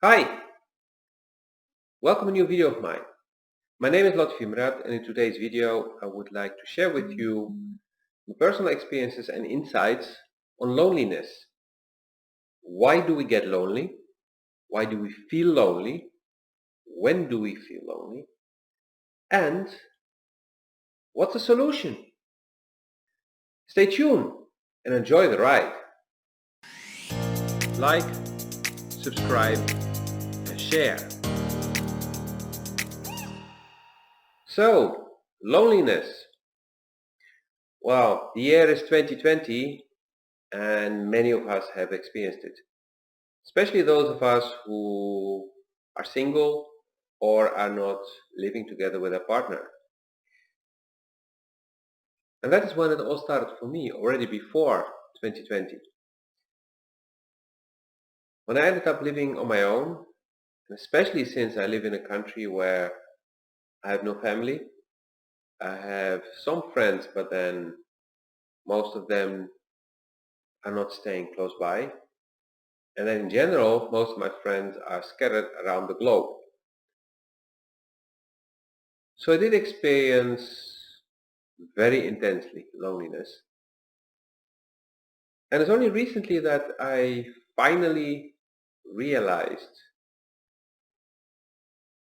Hi, welcome to a new video of mine. My name is Imrat, and in today's video I would like to share with you my personal experiences and insights on loneliness. Why do we get lonely? Why do we feel lonely? When do we feel lonely? And what's the solution? Stay tuned and enjoy the ride. Like, subscribe and share. So, loneliness. Well, the year is 2020 and many of us have experienced it. Especially those of us who are single or are not living together with a partner. And that is when it all started for me, already before 2020. When I ended up living on my own, and especially since I live in a country where I have no family, I have some friends, but then most of them are not staying close by. And then in general, most of my friends are scattered around the globe. So I did experience very intensely loneliness. And it's only recently that I finally realized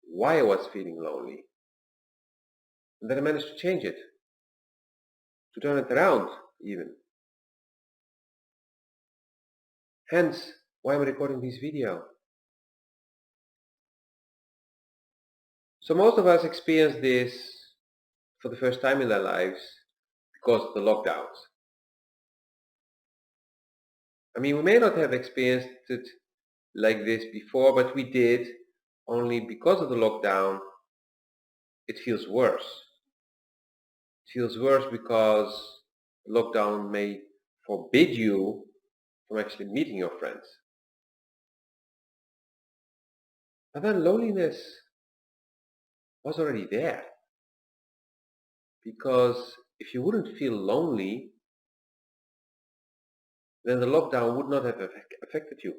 why I was feeling lonely. And then I managed to change it, to turn it around even. Hence, why I'm recording this video. So most of us experience this for the first time in their lives because of the lockdowns. I mean, we may not have experienced it like this before, but we did. Only because of the lockdown, it feels worse. It feels worse because lockdown may forbid you from actually meeting your friends. But then loneliness was already there. Because if you wouldn't feel lonely, then the lockdown would not have affected you.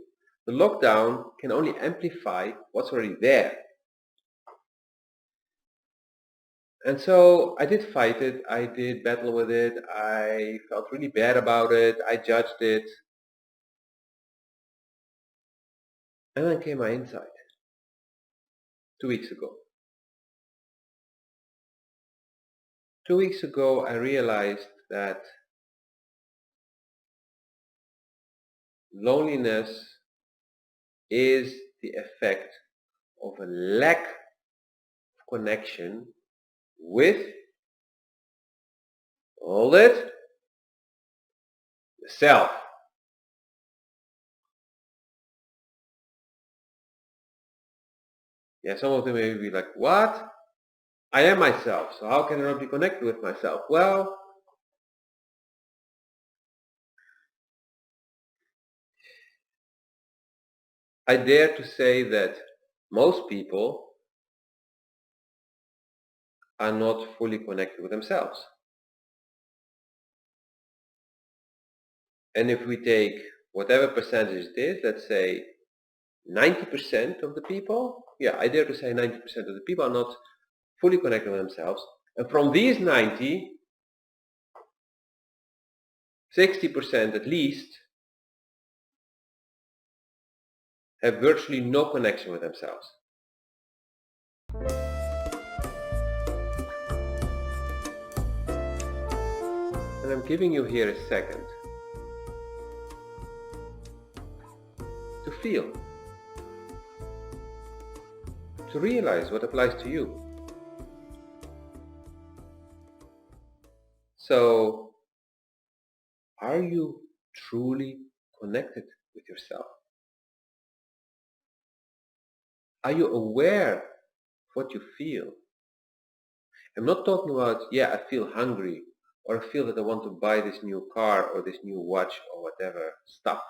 The lockdown can only amplify what's already there. And so I did fight it, I did battle with it, I felt really bad about it, I judged it. And then came my insight 2 weeks ago. 2 weeks ago I realized that loneliness is the effect of a lack of connection with, hold it, the self. Yeah, some of them may be like, what? I am myself, so how can I not be connected with myself? Well, I dare to say that most people are not fully connected with themselves. And if we take whatever percentage it is, let's say 90% of the people, yeah, I dare to say 90% of the people are not fully connected with themselves. And from these 90, 60% at least have virtually no connection with themselves. And I'm giving you here a second to feel, to realize what applies to you. So, are you truly connected with yourself? Are you aware of what you feel? I'm not talking about, yeah, I feel hungry, or I feel that I want to buy this new car or this new watch or whatever stuff.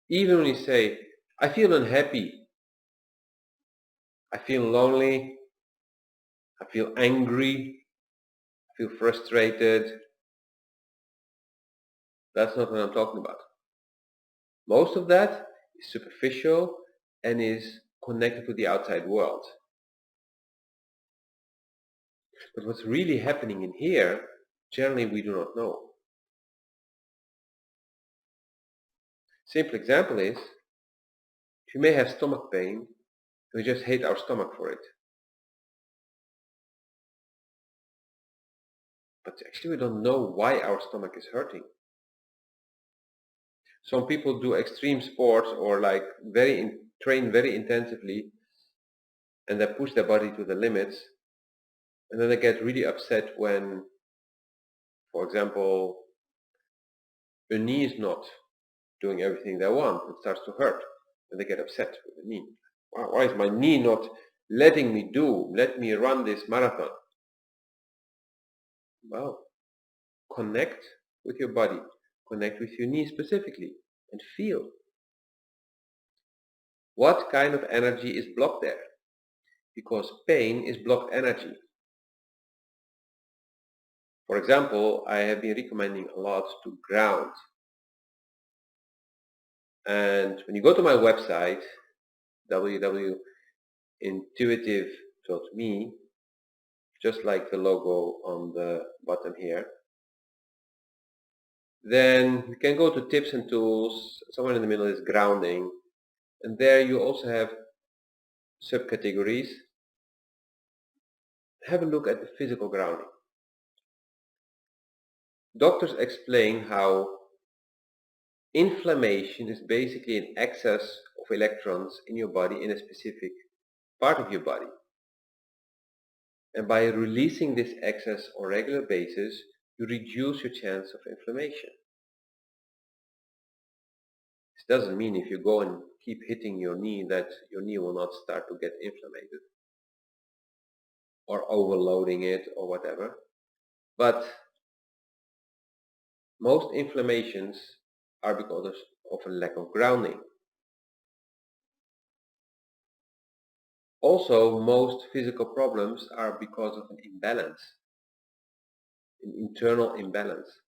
Even when you say, I feel unhappy, I feel lonely, I feel angry, I feel frustrated, That's not what I'm talking about. Most of that is superficial and is connected to the outside world. But what's really happening in here, generally we do not know. Simple example is, you may have stomach pain, we just hate our stomach for it. But actually we don't know why our stomach is hurting. Some people do extreme sports or like train very intensively and they push their body to the limits, and then they get really upset when, for example, a knee is not doing everything they want. It starts to hurt and they get upset with the knee. Why is my knee not let me run this marathon? Well, connect with your body, connect with your knee specifically, and feel what kind of energy is blocked there, because pain is blocked energy. For example, I have been recommending a lot to ground. And when you go to my website, www.intuitiv.me, just like the logo on the bottom here, then you can go to tips and tools. Somewhere in the middle is grounding, and there you also have subcategories. Have a look at the physical grounding. Doctors explain how inflammation is basically an excess of electrons in your body in a specific part of your body. And by releasing this excess on a regular basis, you reduce your chance of inflammation. This doesn't mean if you go and keep hitting your knee that your knee will not start to get inflamed or overloading it or whatever. But most inflammations are because of a lack of grounding. Also, most physical problems are because of an imbalance, an internal imbalance.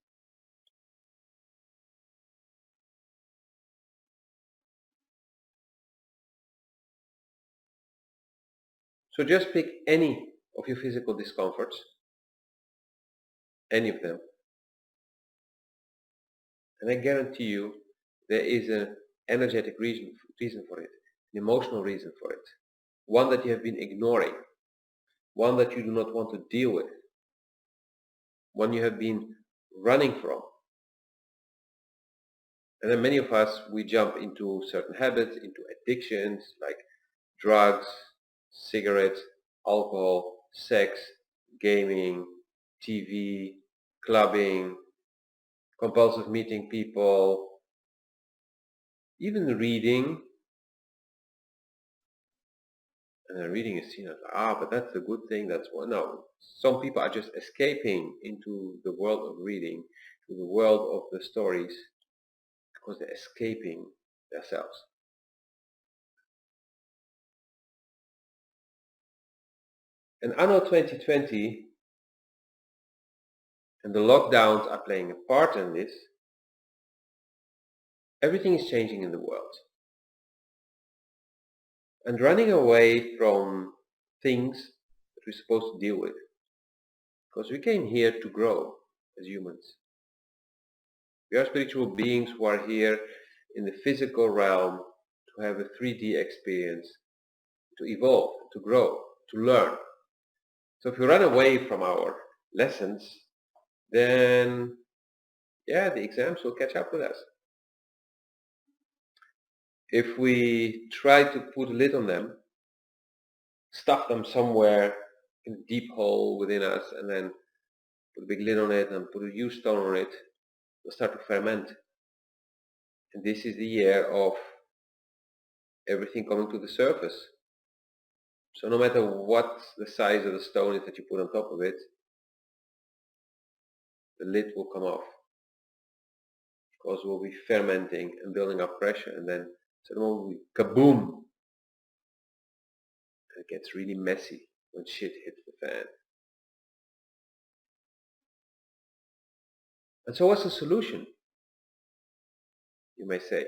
So just pick any of your physical discomforts, any of them, and I guarantee you there is an energetic reason for it, an emotional reason for it, one that you have been ignoring, one that you do not want to deal with, one you have been running from. And then many of us, we jump into certain habits, into addictions like drugs, cigarettes, alcohol, sex, gaming, TV, clubbing, compulsive meeting people, even reading. And reading is seen as, but that's a good thing, that's one. No, some people are just escaping into the world of reading, to the world of the stories, because they're escaping themselves. And anno 2020, and the lockdowns are playing a part in this, everything is changing in the world. And running away from things that we're supposed to deal with. Because we came here to grow as humans. We are spiritual beings who are here in the physical realm to have a 3D experience, to evolve, to grow, to learn. So if we run away from our lessons, then the exams will catch up with us. If we try to put a lid on them, stuff them somewhere in a deep hole within us, and then put a big lid on it and put a huge stone on it, they'll start to ferment. And this is the year of everything coming to the surface. So no matter what the size of the stone is that you put on top of it, the lid will come off. Because we'll be fermenting and building up pressure, and then suddenly kaboom! And it gets really messy when shit hits the fan. And so what's the solution? you may say.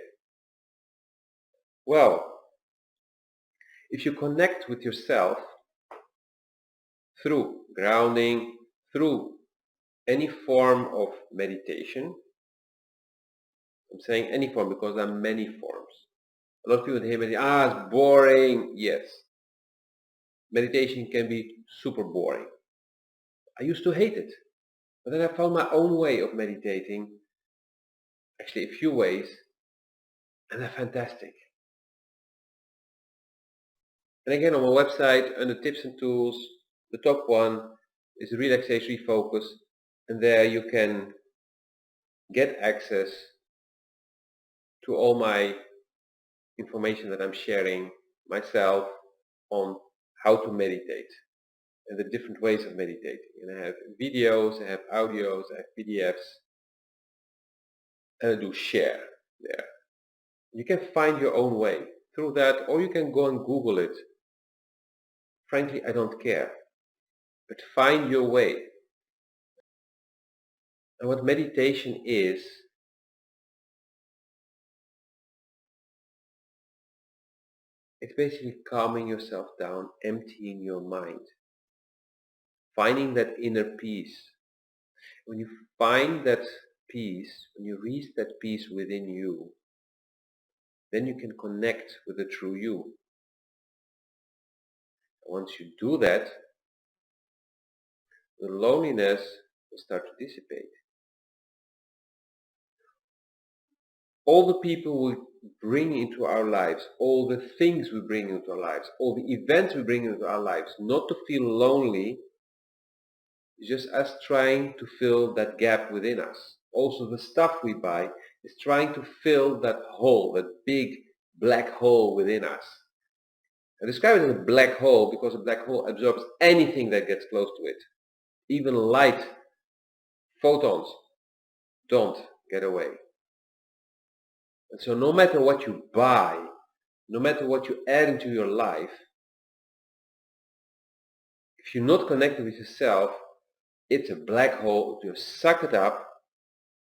Well, if you connect with yourself through grounding, through any form of meditation, I'm saying any form because there are many forms. A lot of people hear me, it's boring. Yes, meditation can be super boring. I used to hate it, but then I found my own way of meditating, actually a few ways, and they're fantastic. And again, on my website, under tips and tools, the top one is relaxation refocus, and there you can get access to all my information that I'm sharing myself on how to meditate and the different ways of meditating. And I have videos, I have audios, I have PDFs, and I do share there. You can find your own way through that, or you can go and Google it. Frankly, I don't care. But find your way. And what meditation is, it's basically calming yourself down, emptying your mind, finding that inner peace. When you find that peace, when you reach that peace within you, then you can connect with the true you. Once you do that, the loneliness will start to dissipate. All the people we bring into our lives, all the things we bring into our lives, all the events we bring into our lives, not to feel lonely, is just us trying to fill that gap within us. Also, the stuff we buy is trying to fill that hole, that big black hole within us. I describe it as a black hole because a black hole absorbs anything that gets close to it. Even light, photons, don't get away. And so no matter what you buy, no matter what you add into your life, if you're not connected with yourself, it's a black hole. You suck it up.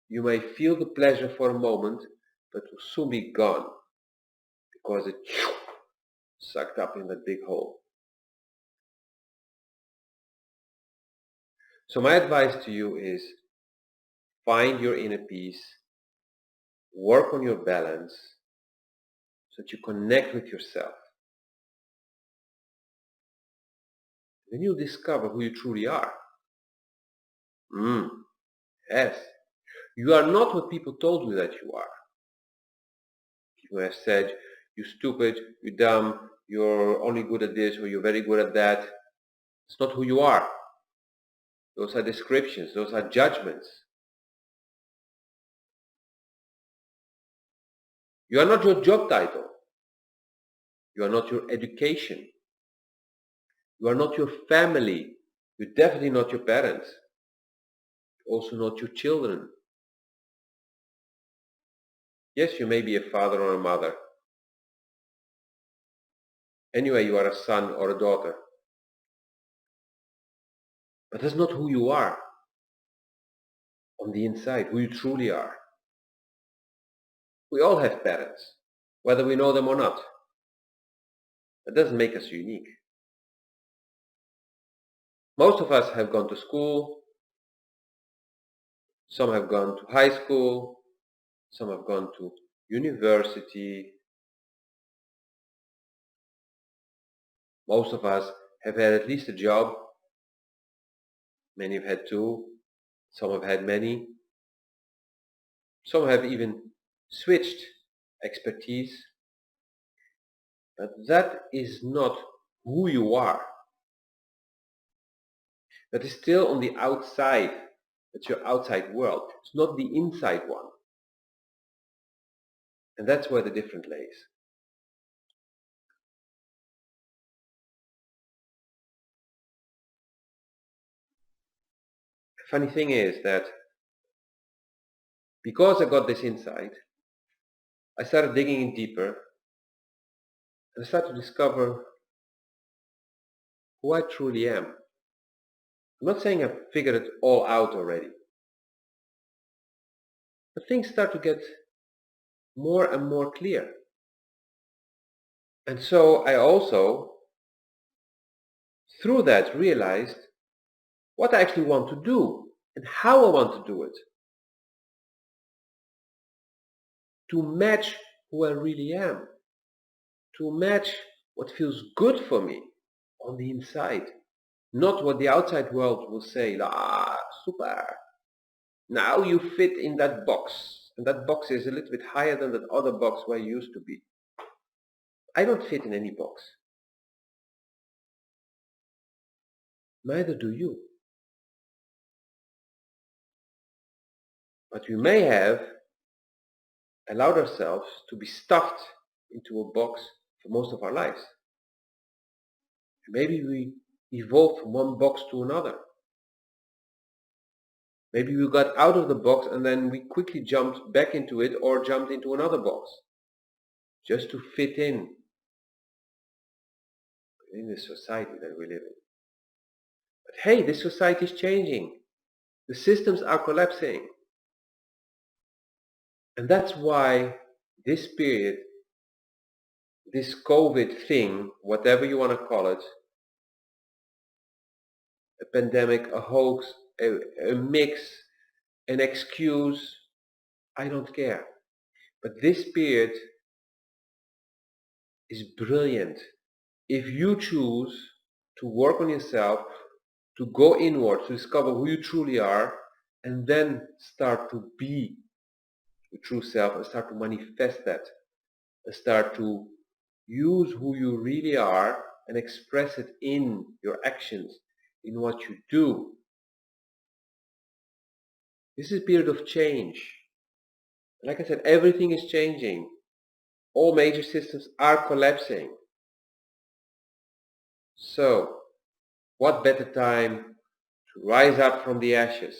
You may feel the pleasure for a moment, but will soon be gone because it sucked up in that big hole. So my advice to you is find your inner peace, work on your balance so that you connect with yourself. Then you'll discover who you truly are. Yes. You are not what people told you that you are. People have said, you're stupid, you're dumb, you're only good at this or you're very good at that. It's not who you are. Those are descriptions, those are judgments. You are not your job title. You are not your education. You are not your family. You're definitely not your parents. You're also not your children. Yes, you may be a father or a mother. Anyway, you are a son or a daughter. But that's not who you are on the inside, who you truly are. We all have parents, whether we know them or not. That doesn't make us unique. Most of us have gone to school, some have gone to high school, some have gone to university. Most of us have had at least a job. Many have had two, some have had many. Some have even switched expertise. But that is not who you are. That is still on the outside. That's your outside world. It's not the inside one. And that's where the difference lays. The funny thing is that because I got this insight, I started digging in deeper and I started to discover who I truly am. I'm not saying I've figured it all out already. But things start to get more and more clear. And so I also, through that, realized what I actually want to do and how I want to do it to match who I really am, to match what feels good for me on the inside, not what the outside world will say, super, now you fit in that box. And that box is a little bit higher than that other box where you used to be. I don't fit in any box. Neither do you. But we may have allowed ourselves to be stuffed into a box for most of our lives. Maybe we evolved from one box to another. Maybe we got out of the box and then we quickly jumped back into it or jumped into another box just to fit in the society that we live in. But hey, this society is changing. The systems are collapsing. And that's why this period, this COVID thing, whatever you want to call it, a pandemic, a hoax, a mix, an excuse, I don't care. But this period is brilliant. If you choose to work on yourself, to go inward, to discover who you truly are, and then start to be your true self and start to manifest that, and start to use who you really are and express it in your actions, in what you do. This is a period of change. Like I said, everything is changing. All major systems are collapsing. So, what better time to rise up from the ashes?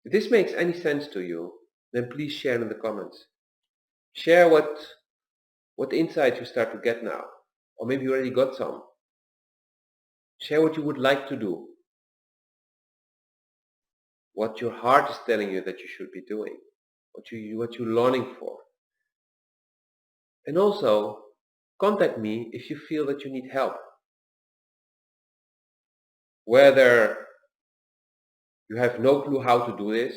If this makes any sense to you, then please share in the comments. Share what insights you start to get now. Or maybe you already got some. Share what you would like to do. What your heart is telling you that you should be doing. What you're longing for. And also, contact me if you feel that you need help. Whether you have no clue how to do this,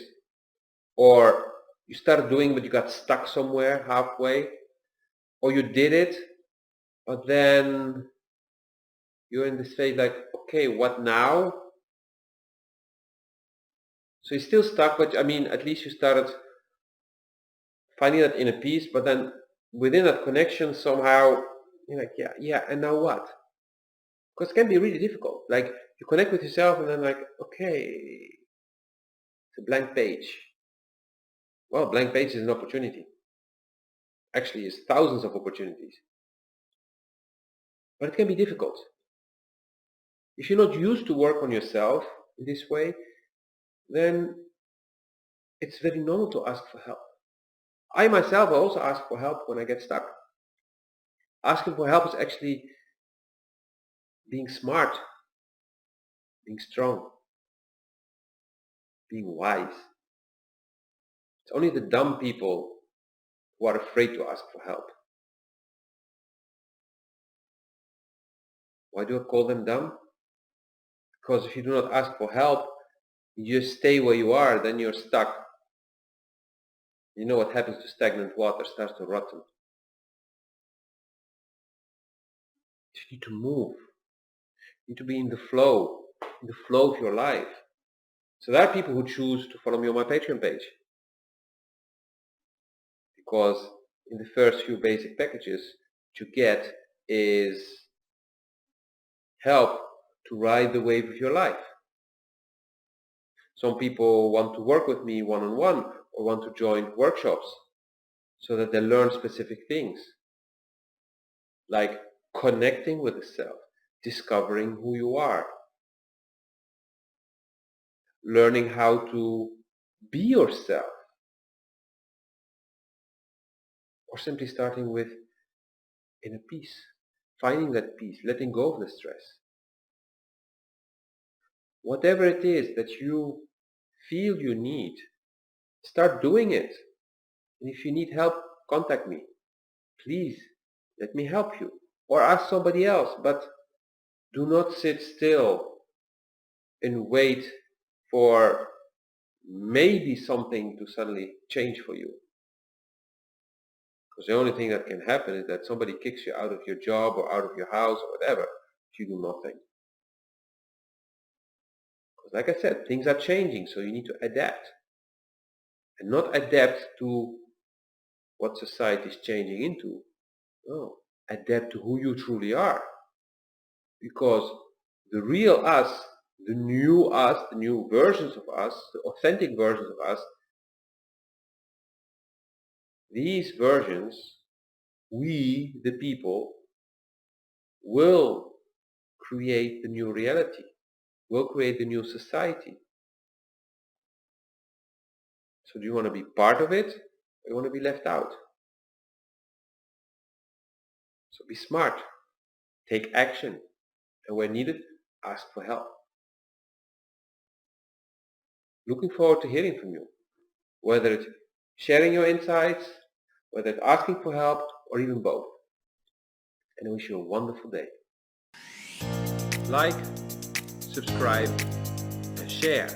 or you started doing but you got stuck somewhere halfway, or you did it, but then you're in this phase like, okay, what now? So you're still stuck, but I mean, at least you started finding that inner peace, but then within that connection somehow, you're like, yeah, and now what? Because it can be really difficult. Like, you connect with yourself and then like, okay, it's a blank page. Well, blank page is an opportunity. Actually, it's thousands of opportunities. But it can be difficult. If you're not used to work on yourself in this way, then it's very normal to ask for help. I myself also ask for help when I get stuck. Asking for help is actually being smart, being strong, being wise. It's only the dumb people who are afraid to ask for help. Why do I call them dumb? Because if you do not ask for help, you just stay where you are, then you're stuck. You know what happens to stagnant water? It starts to rotten. You need to move. You need to be in the flow of your life. So there are people who choose to follow me on my Patreon page. Because in the first few basic packages, what you get is help to ride the wave of your life. Some people want to work with me one-on-one or want to join workshops so that they learn specific things like connecting with the self, discovering who you are, learning how to be yourself, or simply starting with inner peace, finding that peace, letting go of the stress. Whatever it is that you feel you need, start doing it. And if you need help, contact me. Please, let me help you. Or ask somebody else, but do not sit still and wait for maybe something to suddenly change for you. Because the only thing that can happen is that somebody kicks you out of your job or out of your house or whatever if you do nothing. Because like I said, things are changing, so you need to adapt. And not adapt to what society is changing into. No, adapt to who you truly are. Because the real us, the new versions of us, the authentic versions of us, these versions, we, the people, will create the new reality, will create the new society. So do you want to be part of it, or you want to be left out? So be smart, take action, and when needed, ask for help. Looking forward to hearing from you, whether it's sharing your insights, whether it's asking for help, or even both. And I wish you a wonderful day. Like, subscribe, and share.